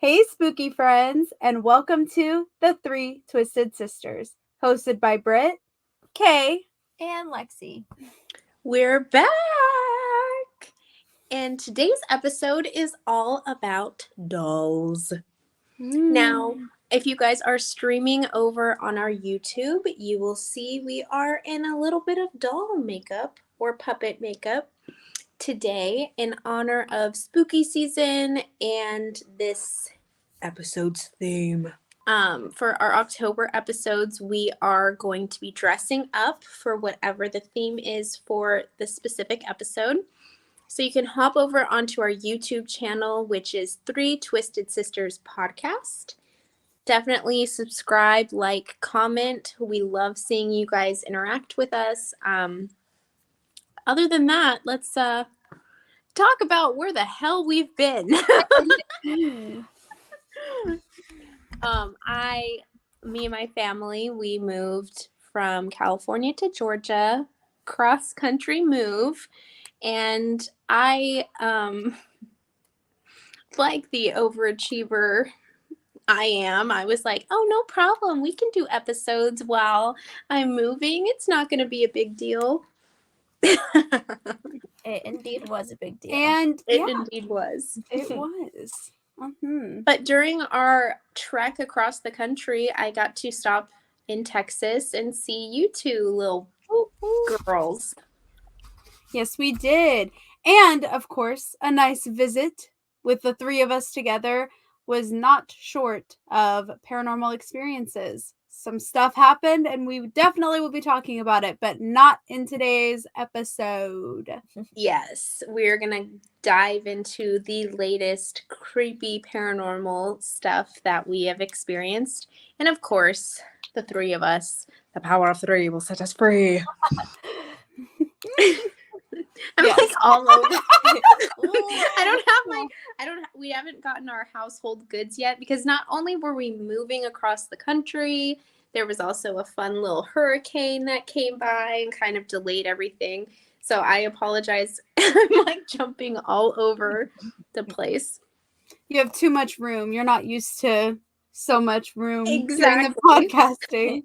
Hey, spooky friends, and welcome to The Three Twisted Sisters, hosted by Britt, Kay, and Lexi. We're back! And today's episode is all about dolls. Now, if you guys are streaming over on our YouTube, you will see we are in a little bit of doll makeup or puppet makeup today in honor of spooky season and this episode's theme. For our October episodes, we are going to be dressing up for whatever the theme is for the specific episode. So you can hop over onto our YouTube channel, which is Three Twisted Sisters Podcast. Definitely subscribe, like, comment. We love seeing you guys interact with us. Other than that, let's talk about where the hell we've been. Me and my family, we moved from California to Georgia, cross-country move, and I, like the overachiever I was like, oh, no problem. We can do episodes while I'm moving. It's not going to be a big deal. It indeed was a big deal. And it indeed was. It was. But during our trek across the country, I got to stop in Texas and see you two little girls. Yes, we did. And, of course, a nice visit with the three of us together was not short of paranormal experiences. Some stuff happened, and we definitely will be talking about it, but not in today's episode. Yes, we're going to dive into the latest creepy paranormal stuff that we have experienced. And of course, the three of us, the power of three will set us free. I'm like all over. We haven't gotten our household goods yet because not only were we moving across the country, there was also a fun little hurricane that came by and kind of delayed everything. So I apologize. I'm like jumping all over the place. You have too much room. You're not used to so much room during the podcasting.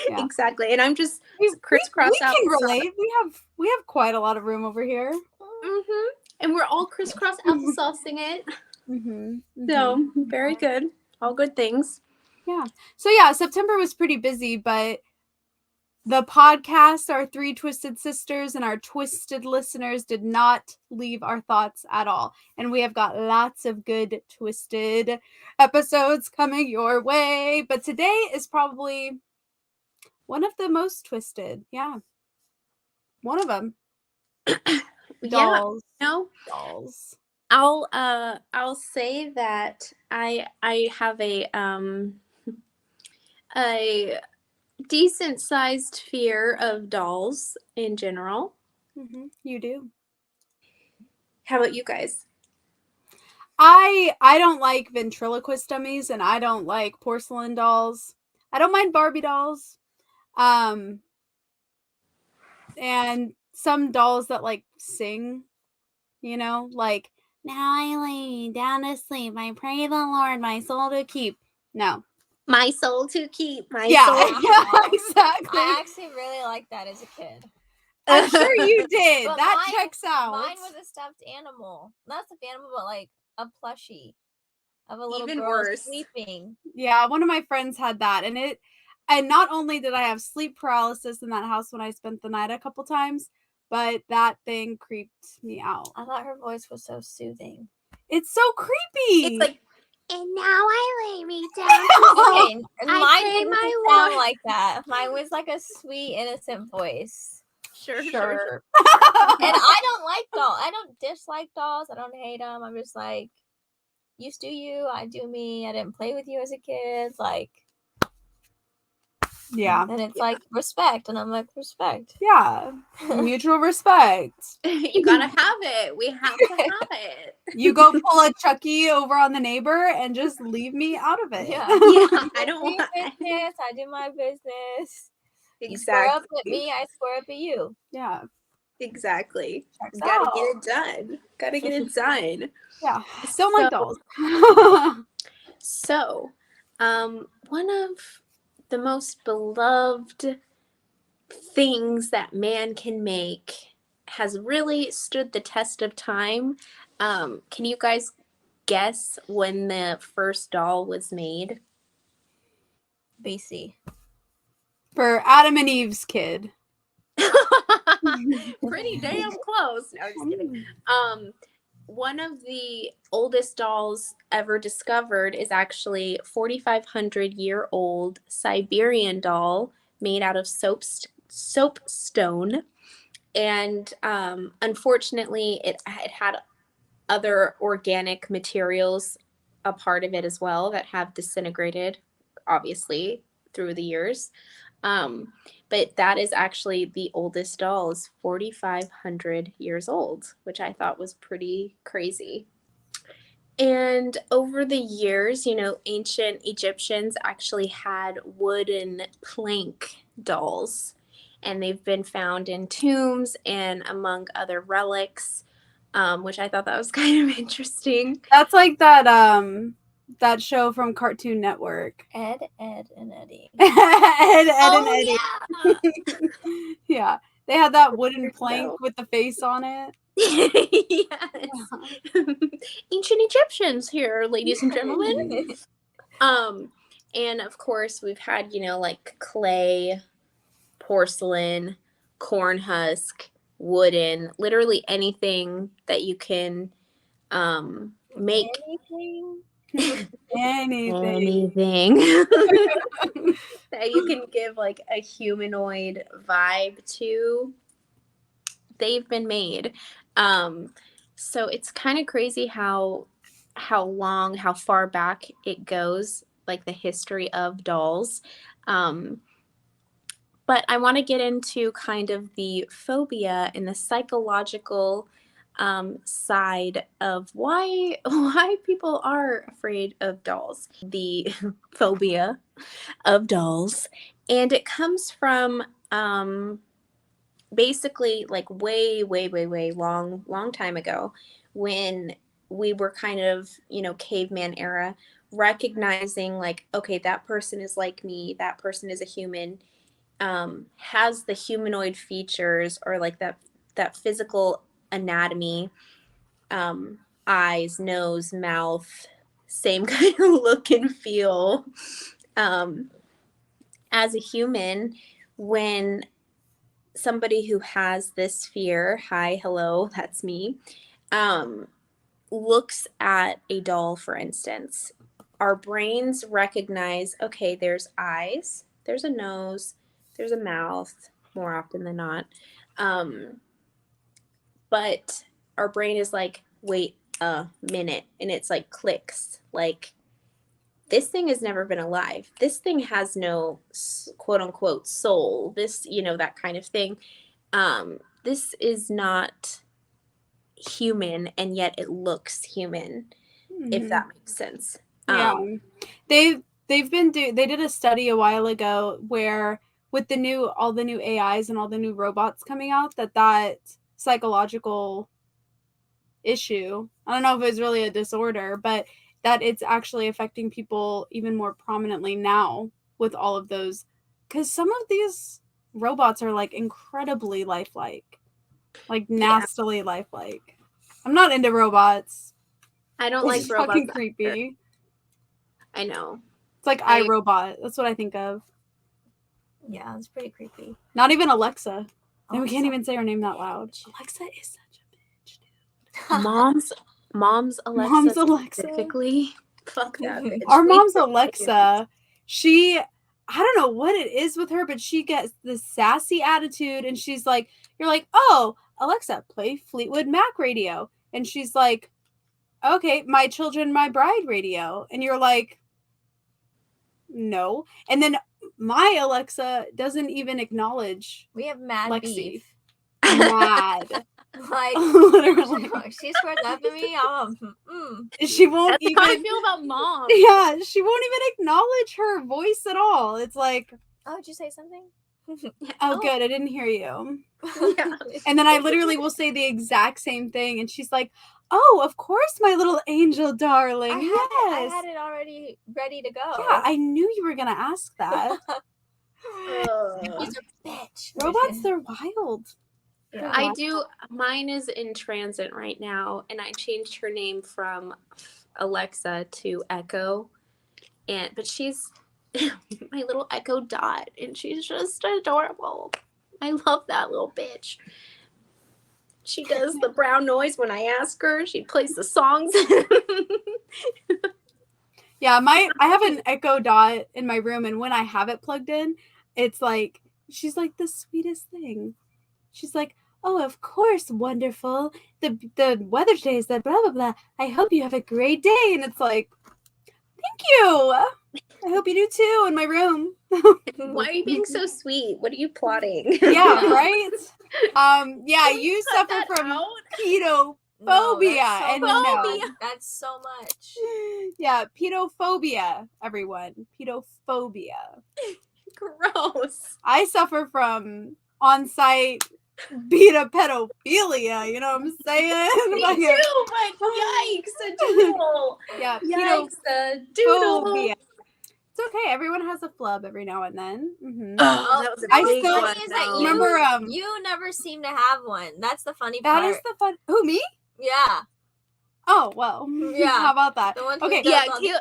Yeah. Exactly. And I'm just crisscross out. We can relate. We have quite a lot of room over here. Mm-hmm. And we're all crisscross applesaucing it. So very good. All good things. Yeah. So yeah, September was pretty busy, but the podcast, our Three Twisted Sisters and our twisted listeners did not leave our thoughts at all. And we have got lots of good twisted episodes coming your way. But today is probably one of the most twisted. Yeah. One of them. Dolls. Yeah. No. Dolls. I'll say that I have a decent sized fear of dolls in general. You do. How about you guys? I don't like ventriloquist dummies, and I don't like porcelain dolls. I don't mind Barbie dolls. And some dolls that like sing, like, now I lay down to sleep. I pray the Lord my soul to keep. No. My soul to keep. My soul. Yeah, exactly. I actually really liked that as a kid. I'm sure you did. That checks out. Mine was a stuffed animal. Not a stuffed animal, but like a plushie of a little girl worse. sleeping. Yeah, one of my friends had that, and not only did I have sleep paralysis in that house when I spent the night a couple times, but that thing creeped me out. I thought her voice was so soothing. It's so creepy. It's like, and now I lay me down. Mine didn't sound like that. Mine was like a sweet, innocent voice. Sure. And I don't like dolls. I don't dislike dolls. I don't hate them. I'm just like, you do you, I do me. I didn't play with you as a kid. Like, yeah. And it's like respect. And I'm like, respect. Yeah. Mutual respect. You gotta have it. We have to have it. You go pull a Chucky over on the neighbor and just leave me out of it. Yeah. I don't want business. I do my business. Exactly. You square up at me, I square up at you. Yeah. Exactly. Gotta get it done. Yeah. Still like dolls. So, one of the most beloved things that man can make has really stood the test of time. Can you guys guess when the first doll was made? BC. For Adam and Eve's kid. Pretty damn close. No, just kidding. One of the oldest dolls ever discovered is actually 4,500-year-old Siberian doll made out of soapstone. And unfortunately, it had other organic materials a part of it as well that have disintegrated, obviously, through the years. But that is actually the oldest doll, is 4,500 years old, which I thought was pretty crazy. And over the years, ancient Egyptians actually had wooden plank dolls, and they've been found in tombs and among other relics, which I thought that was kind of interesting. That's like that show from Cartoon Network. Ed, and Eddie. Ed, and Eddie. Yeah. Yeah. They had that wooden plank with the face on it. Yes. Ancient Egyptians here, ladies and gentlemen. And of course we've had, like clay, porcelain, corn husk, wooden, literally anything that you can make anything that you can give like a humanoid vibe to, they've been made. So it's kind of crazy how far back it goes, like the history of dolls. But I want to get into kind of the phobia and the psychological side of why people are afraid of dolls. The phobia of dolls, and it comes from basically like way long time ago, when we were kind of caveman era, recognizing like, okay, that person is like me, that person is a human, has the humanoid features, or like that physical anatomy, eyes, nose, mouth, same kind of look and feel, as a human. When somebody who has this fear, hi, hello, that's me, looks at a doll, for instance, our brains recognize, okay, there's eyes, there's a nose, there's a mouth, more often than not. But our brain is like, wait a minute, and it's like clicks, like, this thing has never been alive. This thing has no quote unquote soul. This, that kind of thing. This is not human, and yet it looks human, if that makes sense. Yeah. They did a study a while ago where with all the new AIs and all the new robots coming out, that psychological issue, I don't know if it's really a disorder, but that it's actually affecting people even more prominently now with all of those, because some of these robots are like incredibly lifelike, like nastily lifelike. I'm not into robots. I don't like robots. Fucking creepy. Either. I know. It's like iRobot. That's what I think of. Yeah, it's pretty creepy. Not even Alexa. And we can't even say her name that loud. Alexa is such a bitch, dude. Mom's Alexa. Specifically. Fuck that bitch. Our mom's Alexa, I don't know what it is with her, but she gets this sassy attitude, and she's like, you're like, oh, Alexa, play Fleetwood Mac radio. And she's like, okay, My Children, My Bride radio. And you're like, no. And then my Alexa doesn't even acknowledge. We have mad Lexi. beef. Mad. Like, literally. She swears up at me. She won't That's even. how I feel about mom. Yeah, she won't even acknowledge her voice at all. It's like, oh, did you say something? oh, good. I didn't hear you. Yeah. And then I literally will say the exact same thing, and she's like, "Oh, of course, my little angel darling. I Yes. had it already ready to go. Yeah, I knew you were gonna ask that. He's a bitch. Robots, they're wild. Yeah. I do. Mine is in transit right now, and I changed her name from Alexa to Echo, but she's my little Echo Dot, and she's just adorable. I love that little bitch. She does the brown noise when I ask her. She plays the songs. Yeah, I have an Echo Dot in my room, and when I have it plugged in, it's like she's like the sweetest thing. She's like, "Oh, of course, wonderful. The weather today is that blah blah blah. I hope you have a great day." And it's like, "Thank you. I hope you do too." In my room. Why are you being so sweet? What are you plotting? Yeah, right. Yeah, you Cut suffer that from out. pedophobia, and Phobia. That's so much. yeah, pedophobia. Everyone, pedophobia. Gross. I suffer from on-site beta pedophilia. You know what I'm saying? Me Like, too, but yikes, a doodle. yeah, Yikes, a doodle. pedophobia. It's okay. Everyone has a flub every now and then. Oh, that was a I big still- one. Funny is that though. Remember, you never seem to have one. That's the funny that part. is the fun. Who, me? Yeah. Oh, well. Yeah. How about that? The one who Okay. does Yeah, all the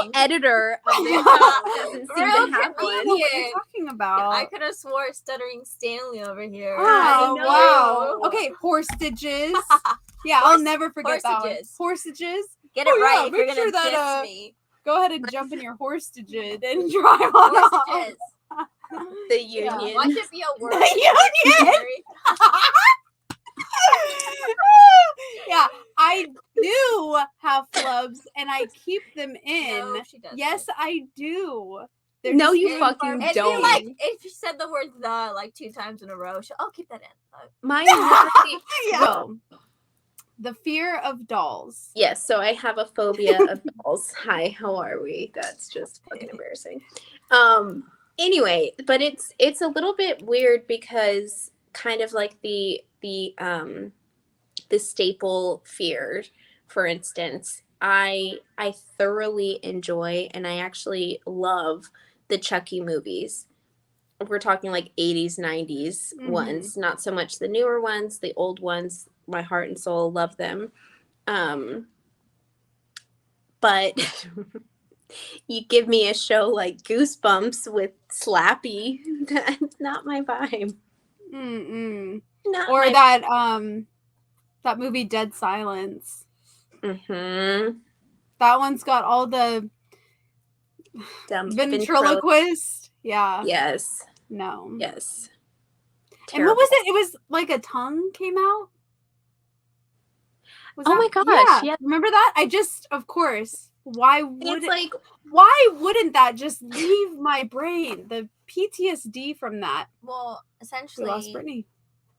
editing. editor of this Yeah. doesn't seem Real to have I don't one. know what you're talking about. I could have swore stuttering Stanley over here. Oh, I know. wow. Okay, horstages. Yeah, I'll Horse- never forget that one. horsages. Horsages. Get it Oh, yeah, right if you're make gonna sure that, diss me. Go ahead and jump in your horstages and drive on off. Horsages. The Yeah. union. Why should it be a word? union. Mary? Yeah, I do have flubs and I keep them in. No, she doesn't. Yes, I do. They're No, just you few and far fucking It'd don't. be like if you said the word "the" like 2 times in a row. I'll keep that in. Mine literally. Yeah. No. The fear of dolls. Yes, so I have a phobia of dolls. Hi, how are we? That's just fucking embarrassing. Anyway, but it's a little bit weird because kind of like the staple fear, for instance, I thoroughly enjoy and I actually love the Chucky movies. We're talking like 80s, 90s ones, not so much the newer ones, the old ones. My heart and soul love them. But you give me a show like Goosebumps with Slappy, that's not my vibe. Not Or my that movie Dead Silence. Mm-hmm. That one's got all the ventriloquist. Yeah. Yes. No. Yes. And what was it? It was like a tongue came out. Was Oh that- my gosh, Yeah. yeah. Remember that? I just, of course. Why would It's like why wouldn't that just leave my brain? The PTSD from that. Well, We essentially, lost Brittany.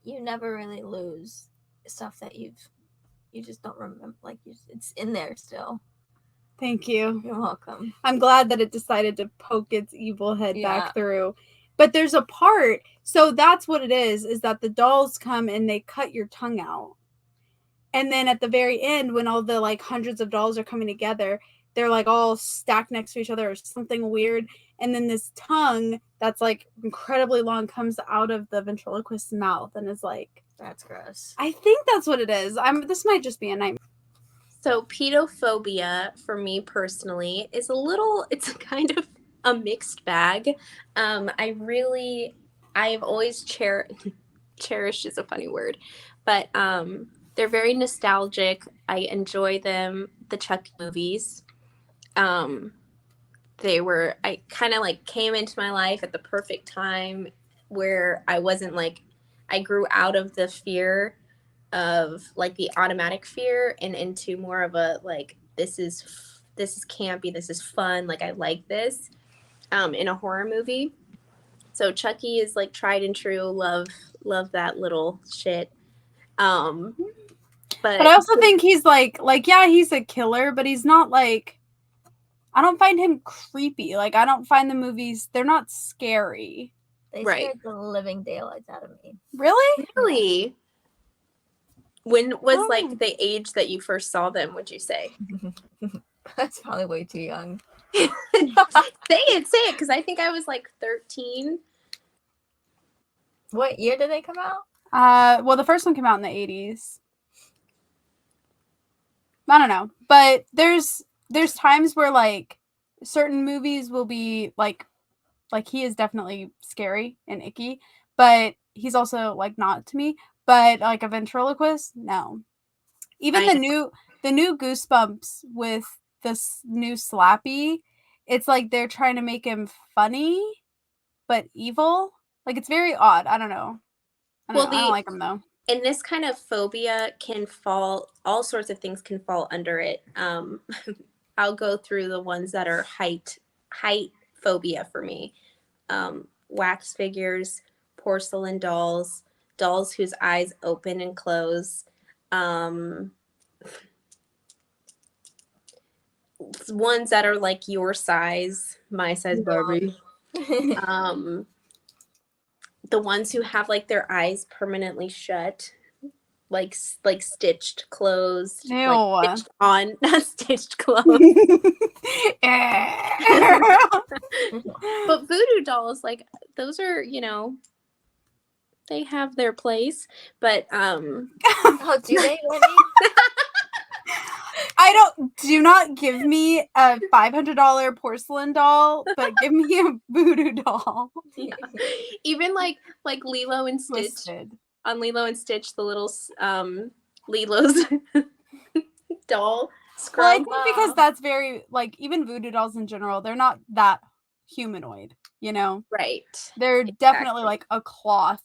you never really lose stuff that you just don't remember. Like it's in there still. Thank you. You're welcome. I'm glad that it decided to poke its evil head Yeah. back through. But there's a part, so that's what it is that the dolls come and they cut your tongue out. And then at the very end, when all the like hundreds of dolls are coming together, they're like all stacked next to each other or something weird. And then this tongue that's like incredibly long comes out of the ventriloquist's mouth and is like, That's gross. I think that's what it is. This might just be a nightmare. So pedophobia for me personally is it's a kind of a mixed bag. I've always cherished is a funny word, but they're very nostalgic. I enjoy them. The Chucky movies. I kind of like came into my life at the perfect time where I wasn't like, I grew out of the fear of like the automatic fear and into more of a like, this is campy, this is fun, like I like this in a horror movie. So Chucky is like tried and true, love that little shit. But I also think he's like yeah, he's a killer, but he's not like, I don't find him creepy. Like I don't find the movies, they're not scary. They Right. scared the living daylights out of me. Really? Really? When was Oh. like the age that you first saw them, would you say? That's probably way too young. Say it, because I think I was like 13. What year did they come out? Well, the first one came out in the 80s. I don't know, but there's times where like certain movies will be like he is definitely scary and icky, but he's also like not to me. But like a ventriloquist, no. Even the new Goosebumps with this new Slappy, it's like they're trying to make him funny but evil. Like it's very odd. I don't know. I don't like him though. And this kind of phobia can fall, all sorts of things can fall under it. I'll go through the ones that are height phobia for me. Wax figures, porcelain dolls, dolls whose eyes open and close. Ones that are like your size, my size Barbie. The ones who have like their eyes permanently shut, like stitched closed, Ew. like stitched on, not stitched closed. But voodoo dolls, like those are, they have their place. But Oh, do they really? Do not give me a $500 porcelain doll, but give me a voodoo doll. Yeah. Even like Lilo and Stitch. Twisted. On Lilo and Stitch, the little Lilo's doll scrub. Well, I think because that's very like even voodoo dolls in general, they're not that humanoid, Right. They're definitely like a cloth,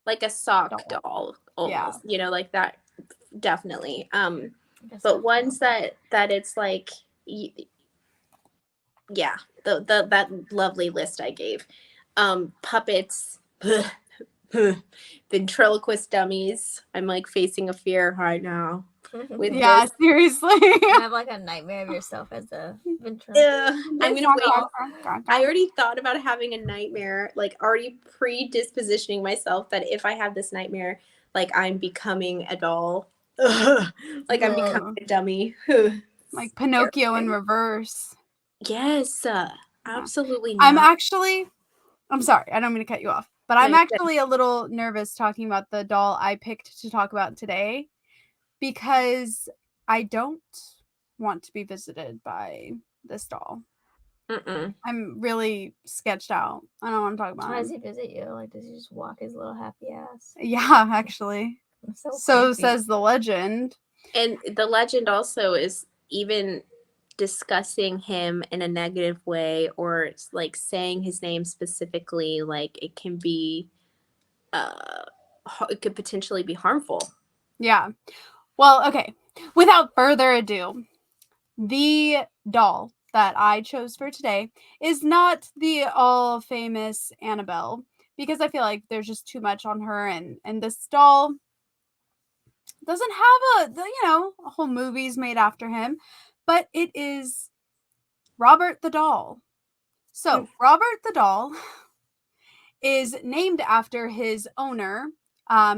like a sock doll almost. Yeah. Like that, definitely. But ones that it's like, yeah, that lovely list I gave. Puppets, ventriloquist dummies. I'm like facing a fear right now. With yeah, seriously. You have like a nightmare of yourself as a ventriloquist. I'm gonna wait. I already thought about having a nightmare, like already predispositioning myself that if I have this nightmare, like I'm becoming a doll. Like I'm becoming a dummy. Like Pinocchio in reverse. Yes, absolutely not. I'm sorry, I don't mean to cut you off, but I'm actually a little nervous talking about the doll I picked to talk about today because I don't want to be visited by this doll. I'm really sketched out. I don't want to talk about it. How does he visit you? Like, does he just walk his little happy ass? Yeah, actually. So creepy. says the legend. And the legend also is even discussing him in a negative way or like saying his name specifically, like it can be it could potentially be harmful. Yeah. Well, okay. Without further ado, the doll that I chose for today is not the all famous Annabelle because I feel like there's just too much on her and this doll doesn't have a whole movies made after him, but it is Robert the doll. So Robert the doll is named after his owner,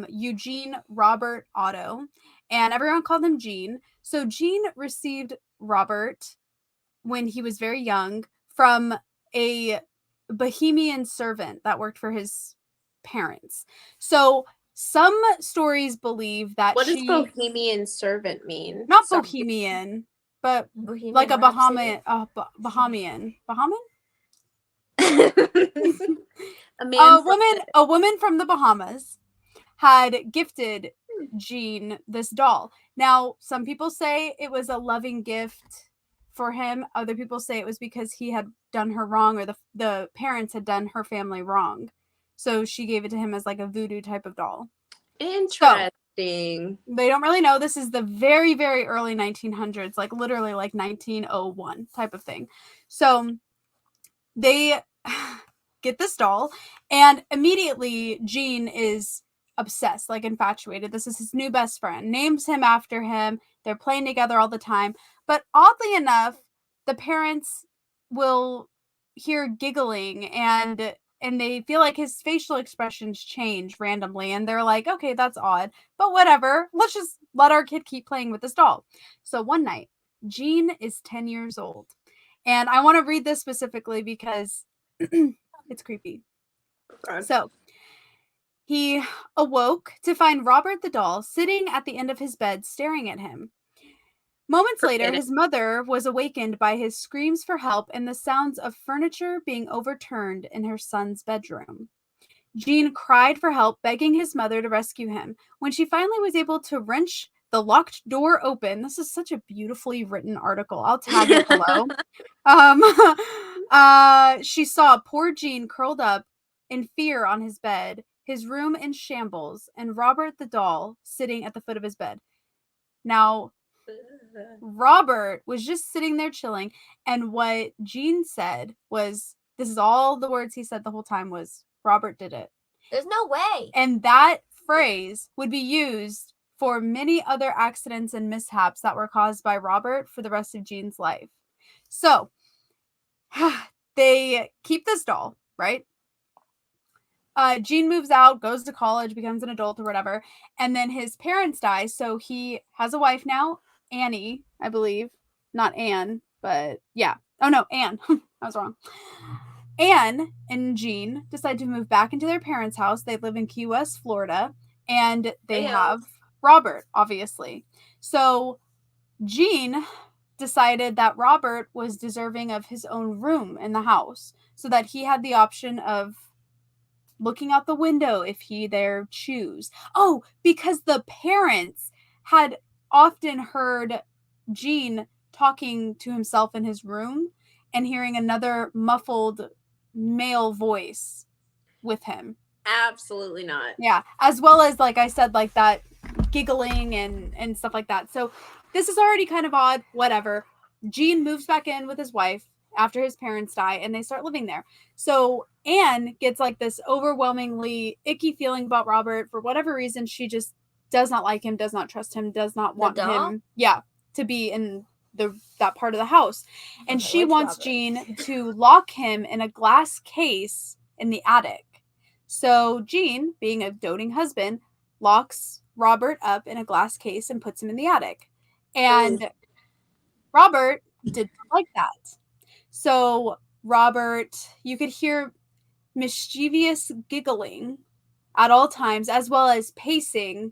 Eugene Robert Otto, and everyone called him Gene. So Gene received Robert when he was very young from a Bohemian servant that worked for his parents. So some stories believe that what does Bohemian servant mean? Not Bohemian, but Bohemian like a Rhapsody? Bahamian. Bahamian? A woman from the Bahamas had gifted Gene this doll. Now, some people say it was a loving gift for him. Other people say it was because he had done her wrong or the parents had done her family wrong. So she gave it to him as like a voodoo type of doll. Interesting. So, they don't really know. This is the very, very early 1900s, like literally like 1901 type of thing. So they get this doll and immediately Gene is obsessed, like infatuated. This is his new best friend, names him after him. They're playing together all the time. But oddly enough, the parents will hear giggling and and they feel like his facial expressions change randomly, and they're like, okay, that's odd, but whatever. Let's just let our kid keep playing with this doll. So one night, Jean is 10 years old. And I want to read this specifically because it's creepy. God. So he awoke to find Robert the doll sitting at the end of his bed staring at him. Moments later, his mother was awakened by his screams for help and the sounds of furniture being overturned in her son's bedroom. Jean cried for help, begging his mother to rescue him. When she finally was able to wrench the locked door open, this is such a beautifully written article. I'll tag it below. She saw poor Jean curled up in fear on his bed, his room in shambles, and Robert the doll sitting at the foot of his bed. Now, Robert was just sitting there chilling, and what Jean said was, this is all the words he said the whole time was, Robert did it. There's no way. And that phrase would be used for many other accidents and mishaps that were caused by Robert for the rest of Jean's life. So, they keep this doll, right? Jean moves out, goes to college, becomes an adult or whatever, and then his parents die, so he has a wife now, Annie, I believe. Not Anne, but yeah. Oh no, Anne. I was wrong. Anne and Jean decide to move back into their parents' house. They live in Key West, Florida, and they have Robert, obviously. So Jean decided that Robert was deserving of his own room in the house, so that he had the option of looking out the window if he there choose. Oh, because the parents had often heard Jean talking to himself in his room and hearing another muffled male voice with him. Absolutely not. Yeah, as well as, like I said, like that giggling and stuff like that. So this is already kind of odd, whatever. Jean moves back in with his wife after his parents die, and they start living there. So Anne gets like this overwhelmingly icky feeling about Robert. For whatever reason, she just does not like him, does not trust him, does not want him, to be in that part of the house. And she wants Jean to lock him in a glass case in the attic. So Jean, being a doting husband, locks Robert up in a glass case and puts him in the attic. And Robert did not like that. So Robert, you could hear mischievous giggling at all times, as well as pacing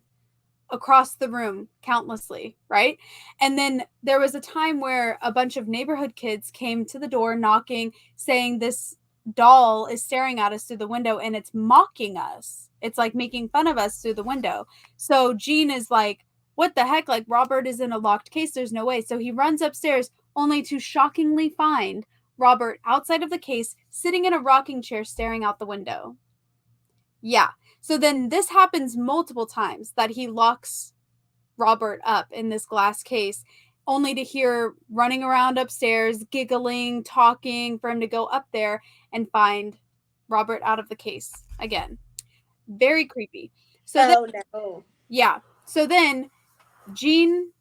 across the room countlessly, right? And then there was a time where a bunch of neighborhood kids came to the door knocking, saying this doll is staring at us through the window and it's mocking us. It's like making fun of us through the window. So Jean is like, what the heck? Like, Robert is in a locked case. There's no way. So he runs upstairs only to shockingly find Robert outside of the case, sitting in a rocking chair, staring out the window. Yeah. So then this happens multiple times, that he locks Robert up in this glass case, only to hear running around upstairs, giggling, talking, for him to go up there and find Robert out of the case again. Very creepy. So yeah. So then Jean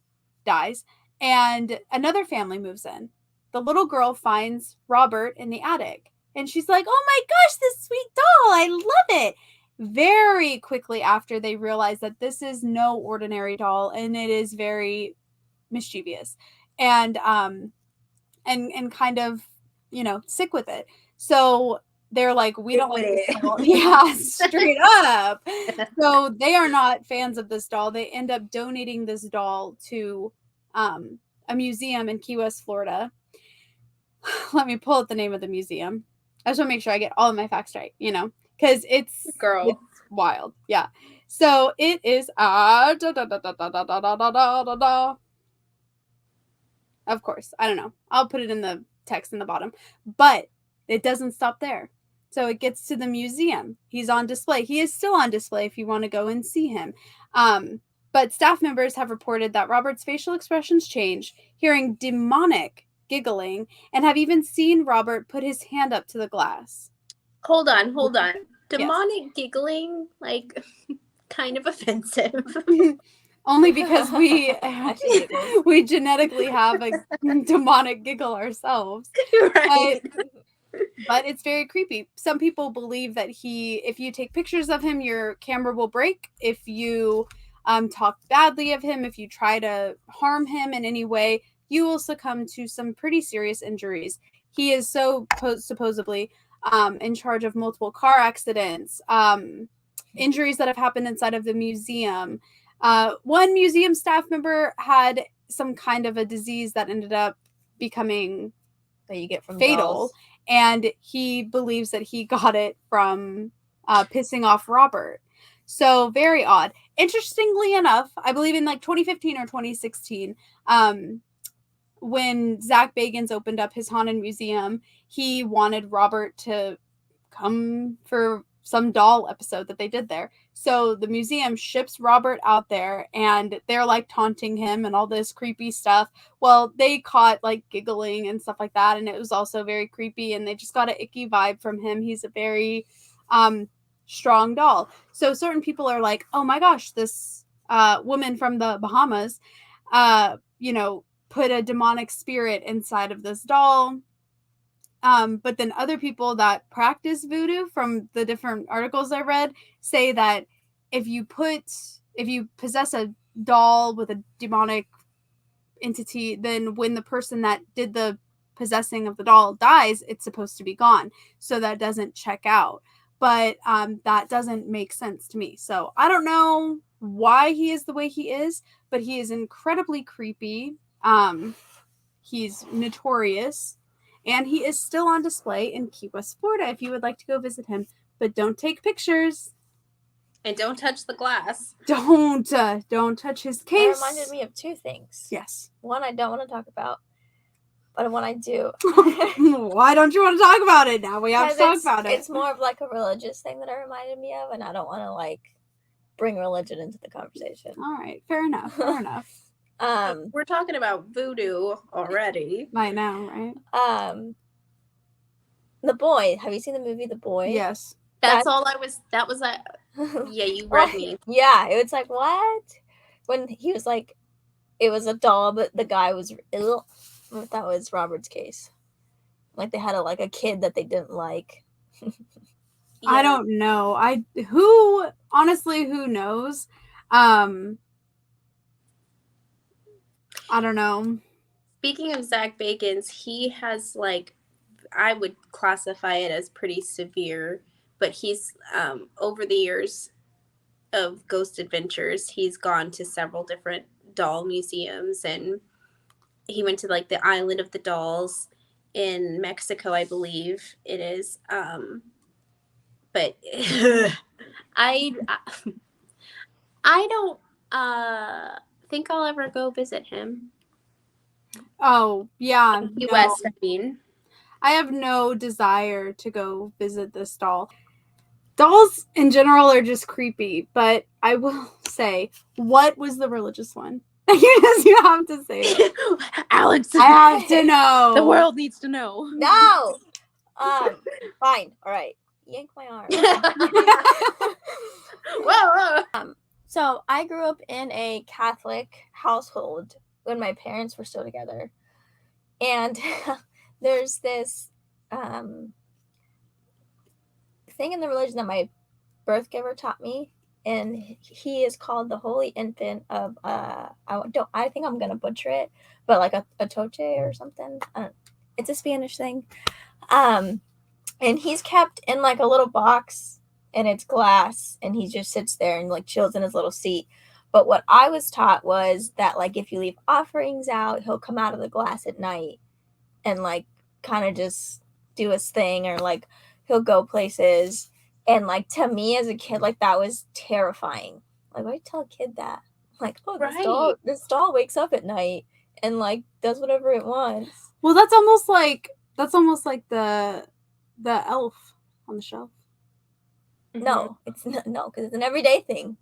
dies and another family moves in. The little girl finds Robert in the attic and she's like, oh my gosh, this sweet doll, I love it. Very quickly after, they realize that this is no ordinary doll and it is very mischievous and kind of, sick with it. So they're like, we don't like this doll. Yeah, straight up. So they are not fans of this doll. They end up donating this doll to a museum in Key West, Florida. Let me pull up the name of the museum. I just want to make sure I get all of my facts right, because it's wild. Yeah. So it is of course, I don't know. I'll put it in the text in the bottom. But it doesn't stop there. So it gets to the museum. He's on display. He is still on display if you want to go and see him. But staff members have reported that Robert's facial expressions change, hearing demonic giggling, and have even seen Robert put his hand up to the glass. Hold on. Demonic giggling, like, kind of offensive. Only because we genetically have a demonic giggle ourselves. Right. But it's very creepy. Some people believe that if you take pictures of him, your camera will break. If you talk badly of him, if you try to harm him in any way, you will succumb to some pretty serious injuries. He is supposedly in charge of multiple car accidents, injuries that have happened inside of the museum. One museum staff member had some kind of a disease that ended up becoming that you get from fatal, dolls. and he believes that he got it from pissing off Robert. So very odd. Interestingly enough, I believe in like 2015 or 2016, when Zach Bagans opened up his haunted museum, he wanted Robert to come for some doll episode that they did there. So the museum ships Robert out there, and they're like taunting him and all this creepy stuff. Well, they caught like giggling and stuff like that, and it was also very creepy, and they just got an icky vibe from him. He's a very strong doll. So certain people are like, oh my gosh, this woman from the Bahamas, put a demonic spirit inside of this doll. But then other people that practice voodoo, from the different articles I read, say that if you possess a doll with a demonic entity, then when the person that did the possessing of the doll dies, it's supposed to be gone. So that doesn't check out. But that doesn't make sense to me. So I don't know why he is the way he is, but he is incredibly creepy. He's notorious. And he is still on display in Key West, Florida, if you would like to go visit him. But don't take pictures. And don't touch the glass. Don't touch his case. That reminded me of two things. Yes. One I don't want to talk about, but one I do. Why don't you want to talk about it? Now we have to talk about it. It's more of like a religious thing that it reminded me of, and I don't want to like bring religion into the conversation. All right, fair enough. We're talking about voodoo already. I know, right? The Boy. Have you seen the movie The Boy? Yes. That was yeah, you read me. Yeah, it was like, what? When he was like, it was a doll, but the guy was ill. That was Robert's case. Like they had a kid that they didn't like. Yeah. I don't know. Who knows? I don't know. Speaking of Zach Bagans, he has I would classify it as pretty severe, but he's over the years of Ghost Adventures, he's gone to several different doll museums, and he went to the Island of the Dolls in Mexico, I believe it is. But I don't think I'll ever go visit him. Oh, yeah. US, no. I mean. I have no desire to go visit this doll. Dolls in general are just creepy, but I will say, what was the religious one? You have to say it. Alex, I have to know. The world needs to know. No. Fine. All right. Yank my arm. Whoa. So I grew up in a Catholic household when my parents were still together, and there's this thing in the religion that my birth giver taught me, and he is called the Holy Infant of I think I'm gonna butcher it, but like a Atoche or something. It's a Spanish thing, and he's kept in like a little box, and it's glass, and he just sits there and like chills in his little seat. But what I was taught was that like if you leave offerings out, he'll come out of the glass at night and like kind of just do his thing, or like he'll go places. And like to me as a kid, like that was terrifying. Like, why do you tell a kid that? Like, oh, right. this doll wakes up at night and like does whatever it wants. Well, that's almost like the elf on the shelf. No, it's not, because it's an everyday thing.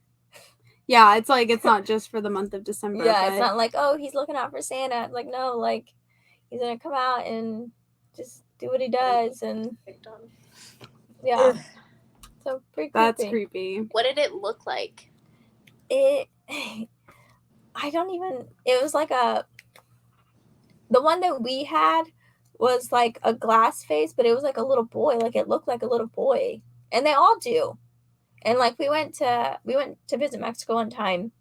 Yeah, it's like it's not just for the month of December. Yeah, it's not like, oh, he's looking out for Santa. It's like, no, like he's gonna come out and just do what he does, and yeah. So pretty creepy. That's creepy. What did it look like? It was like the one that we had was like a glass face, but it was like a little boy. Like it looked like a little boy, and they all do. And like we went to visit Mexico one time.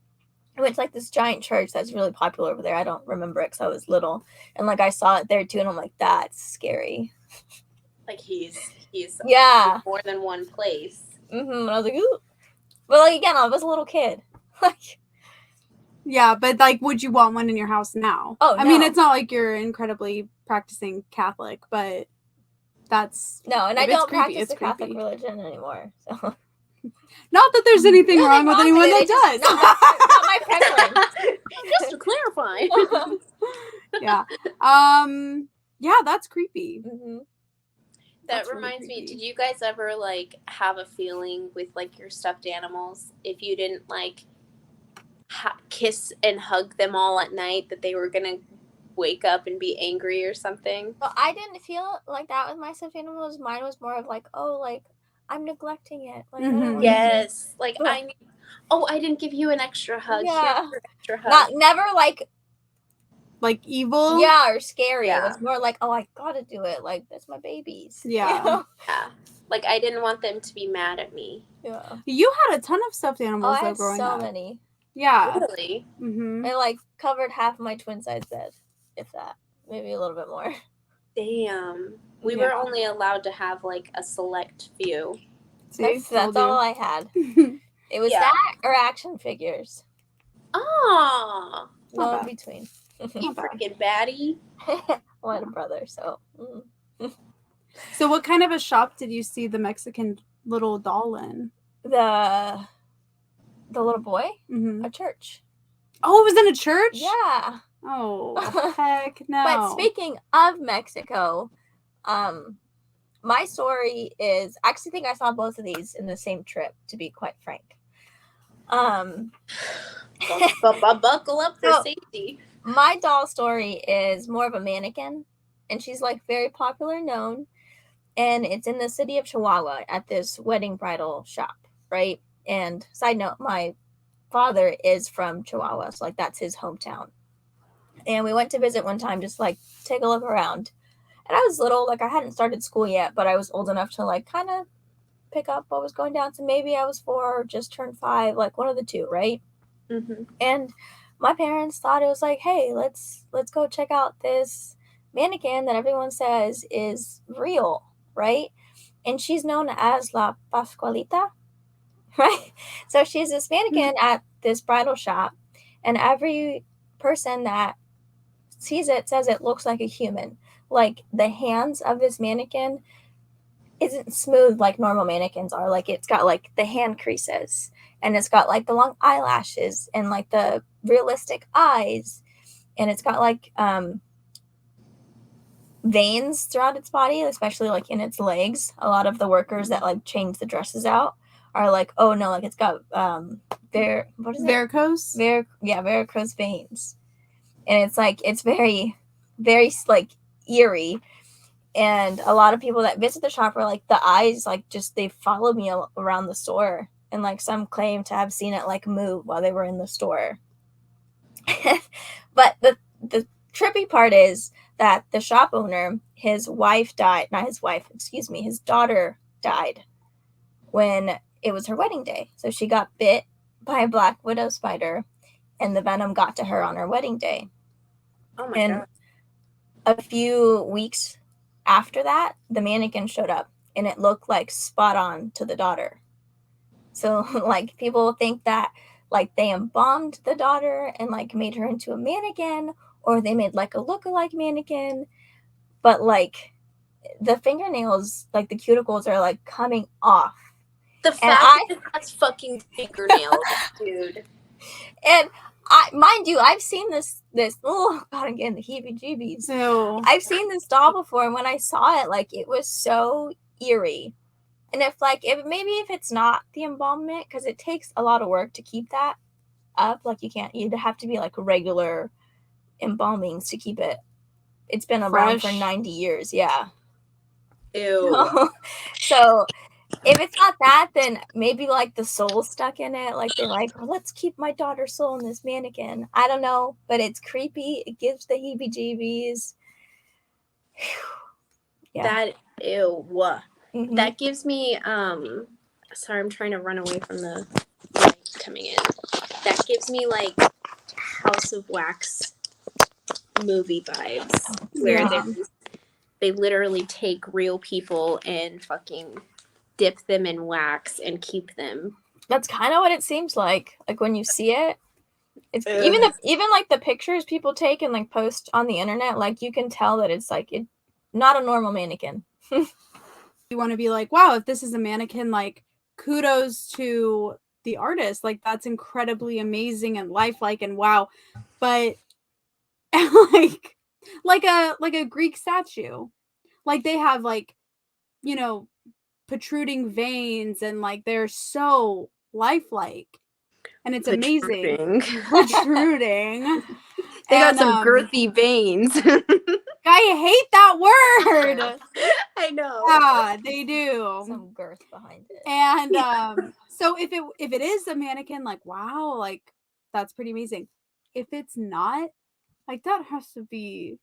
I went to like this giant church that's really popular over there. I don't remember it because I was little, and like I saw it there too, and I'm like, that's scary. Like he's Yeah. more than one place. And I was like, ooh. But like again, I was a little kid. Like, yeah, but like, would you want one in your house now? Oh, I mean, no. it's not like you're incredibly practicing Catholic, but that's no, and if I it's don't creepy, practice it's the Catholic creepy. religion anymore. So Not that there's anything wrong with Nothing anyone wrong with that it, does. it's just not my preference. Just to clarify. Yeah. Yeah, that's creepy. Mhm. That That's really reminds me, creepy. did you guys ever like have a feeling with like your stuffed animals if you didn't like kiss and hug them all at night that they were gonna wake up and be angry or something? Well, I didn't feel like that with my stuffed animals. Mine was more of like, oh, like I'm neglecting it. Like I don't want to. Yes, like But- I didn't give you an extra hug. Yeah. Here's your extra hug. Never like evil. Yeah, or scary. Yeah. It was more like, oh, I gotta do it. Like that's my babies. Yeah. You know? Yeah. Like I didn't want them to be mad at me. Yeah. You had a ton of stuffed Oh, animals I though had growing so up. many. Yeah. Really? Mm-hmm. It like covered half of my twin size bed, if that, maybe a little bit more. Damn. We Yeah. were only allowed to have like a select few. See, That's all I had. It was Yeah. that or action figures. Oh, No Not in bad. between. you freaking baddie. I had a brother, so. So, what kind of a shop did you see the Mexican little doll in? The little boy? Mm-hmm. A church. Oh, it was in a church? Yeah. Oh, heck no. But speaking of Mexico, my story is, I actually think I saw both of these in the same trip, to be quite frank. Buckle up for So- safety. My doll story is more of a mannequin, and she's like very popular known, and it's in the city of Chihuahua at this wedding bridal shop, right? And side note, my father is from Chihuahua, so like that's his hometown. And we went to visit one time, just like take a look around. And I was little, like I hadn't started school yet, but I was old enough to like kind of pick up what was going down. So maybe I was 4 or just turned 5, like one of the two, right? Mm-hmm. And my parents thought it was like, hey, let's go check out this mannequin that everyone says is real, right? And she's known as La Pascualita, right? So she's this mannequin at this bridal shop, and every person that sees it says it looks like a human. Like the hands of this mannequin isn't smooth like normal mannequins are. Like it's got like the hand creases, and it's got like the long eyelashes and like the realistic eyes, and it's got like veins throughout its body, especially like in its legs. A lot of the workers that like change the dresses out are like, oh no, like it's got what is it? Varicose? Varicose veins. And it's like, it's very, very like eerie. And a lot of people that visit the shop are like, the eyes, like just, they follow me around the store. And like some claim to have seen it like move while they were in the store. But the trippy part is that the shop owner, his daughter died when it was her wedding day. So she got bit by a black widow spider, and the venom got to her on her wedding day. Oh my And god. a few weeks after that, the mannequin showed up, and it looked like spot on to the daughter. So like people think that like they embalmed the daughter and like made her into a mannequin, or they made like a lookalike mannequin, but like the fingernails, like the cuticles are like coming off. The fact that it has fucking fingernails, dude. And mind you, I've seen this. Oh god, I'm getting the heebie-jeebies. So I've seen this doll before, and when I saw it, like it was so eerie. And if it's not the embalmment, because it takes a lot of work to keep that up. Like you'd have to be like regular embalmings to keep it. It's been around for 90 years. Yeah. Ew. So if it's not that, then maybe like the soul stuck in it. Like they're like, well, let's keep my daughter's soul in this mannequin. I don't know, but it's creepy. It gives the heebie-jeebies. Yeah. That ew. Mhm. That gives me sorry, I'm trying to run away from the light coming in. That gives me like House of Wax movie vibes where Yeah. they literally take real people and fucking dip them in wax and keep them. That's kind of what it seems like. Like when you see it, it's Ugh. even like the pictures people take and like post on the internet. Like you can tell that it's like not a normal mannequin. You want to be like, wow, if this is a mannequin, like kudos to the artist. Like that's incredibly amazing and lifelike and wow. But like a Greek statue. Like they have like, you know, protruding veins and like they're so lifelike. And it's amazing. Protruding. They got And, some girthy veins. I hate that word. I know. Yeah, they do. Some girth behind it. And so if it is a mannequin, like wow, like that's pretty amazing. If it's not, like that has to be,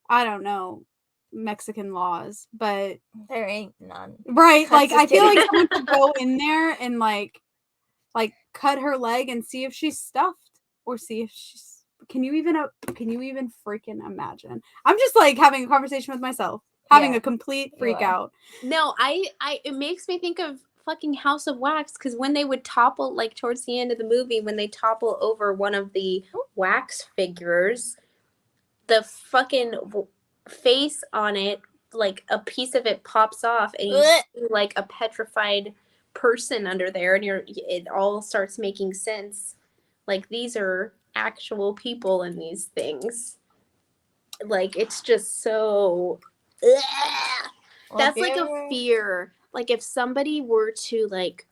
I don't know, Mexican laws, but There ain't none. right, I'm like just I feel like kidding. someone could go in there and like cut her leg and see if she's stuffed or see if she's. Can you even freaking imagine? I'm just like having a conversation with myself, having Yeah, a complete you freak are. out. No, I it makes me think of fucking House of Wax because when they would topple, like towards the end of the movie, when they topple over one of the wax figures, the fucking face on it, like a piece of it pops off, and you Blech. see like a petrified person under there, and it all starts making sense. Like these are actual people in these things. Like it's just so. Ugh. Well, That's if like you a ever- fear. Like if somebody were to like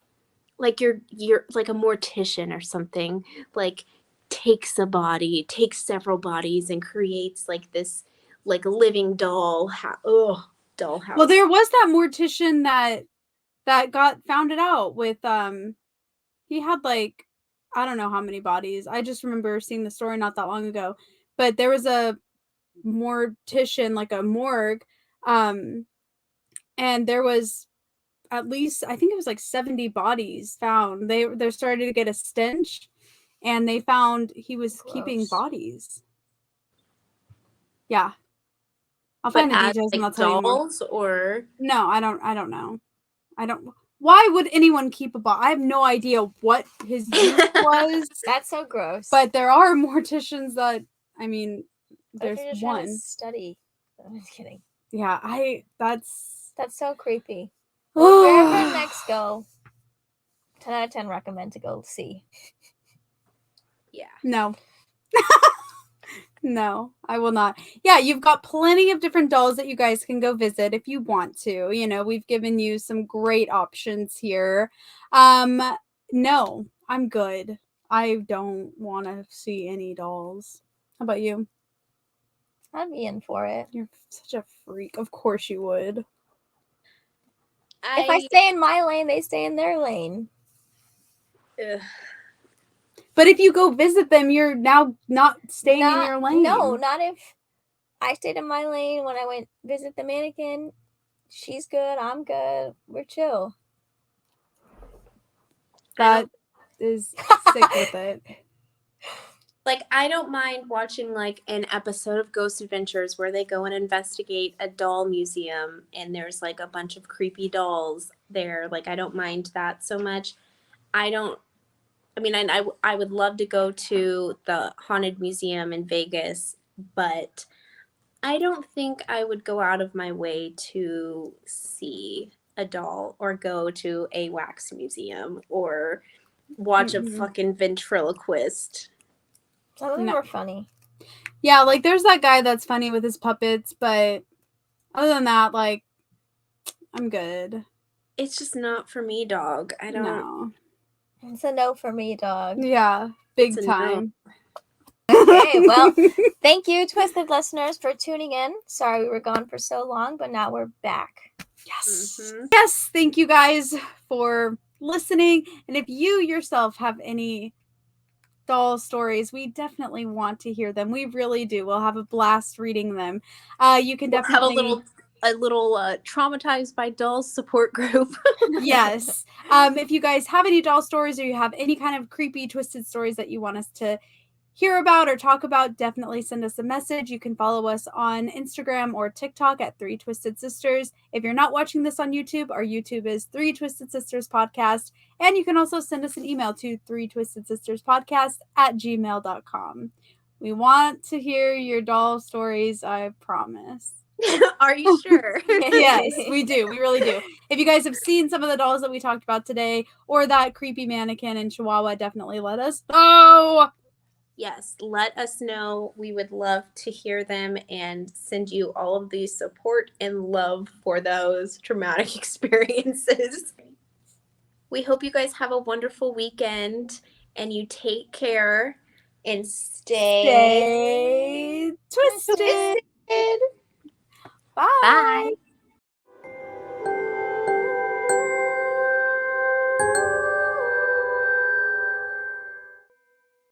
you're like a mortician or something, like takes several bodies and creates like this like living dollhouse. Well, there was that mortician that got found it out with he had like I don't know how many bodies. I just remember seeing the story not that long ago. But there was a mortician, like a morgue, and there was at least I think it was like 70 bodies found. They're starting to get a stench, and they found he was keeping Gross. bodies. Yeah, I'll But find the as details and I'll like tell you more. dolls or No, I don't know. I don't. Why would anyone keep a body? I have no idea what his use was, That's so gross. but there are morticians that I mean, What if there's you're just trying to one. study? I'm just kidding. Yeah, that's That's so creepy. Well, if we ever next go, 10 out of 10 recommend to go see. yeah. no. No, I will not. Yeah, you've got plenty of different dolls that you guys can go visit if you want to. You know, we've given you some great options here. No, I'm good. I don't want to see any dolls. How about you? I'd be in for it. You're such a freak. Of course you would. If I stay in my lane, they stay in their lane. Ugh. But if you go visit them, you're now not staying in your lane. No, not if I stayed in my lane when I went visit the mannequin. She's good. I'm good. We're chill. That is sick with it. Like I don't mind watching like an episode of Ghost Adventures where they go and investigate a doll museum and there's like a bunch of creepy dolls there. Like I don't mind that so much. I would love to go to the haunted museum in Vegas, but I don't think I would go out of my way to see a doll or go to a wax museum or watch a fucking ventriloquist. Some of them were funny. Yeah, like there's that guy that's funny with his puppets, but other than that, like I'm good. It's just not for me, dog. I don't. No. It's a no for me, dog. Yeah, big It's a time. Okay, well, thank you, Twisted listeners, for tuning in. Sorry we were gone for so long, but now we're back. Yes. Mhm. Yes, thank you guys for listening. And if you yourself have any doll stories, we definitely want to hear them. We really do. We'll have a blast reading them. You can We'll definitely have a little traumatized by dolls support group. Yes. If you guys have any doll stories or you have any kind of creepy, twisted stories that you want us to hear about or talk about, definitely send us a message. You can follow us on Instagram or TikTok at 3 Twisted Sisters. If you're not watching this on YouTube, our YouTube is 3 Twisted Sisters Podcast. And you can also send us an email to 3 Twisted Sisters Podcast at gmail.com. We want to hear your doll stories, I promise. Are you sure? Yes, we do. We really do. If you guys have seen some of the dolls that we talked about today or that creepy mannequin in Chihuahua, definitely let us know. Yes, let us know. We would love to hear them and send you all of the support and love for those traumatic experiences. We hope you guys have a wonderful weekend and you take care and Stay twisted. twisted. Bye. Bye.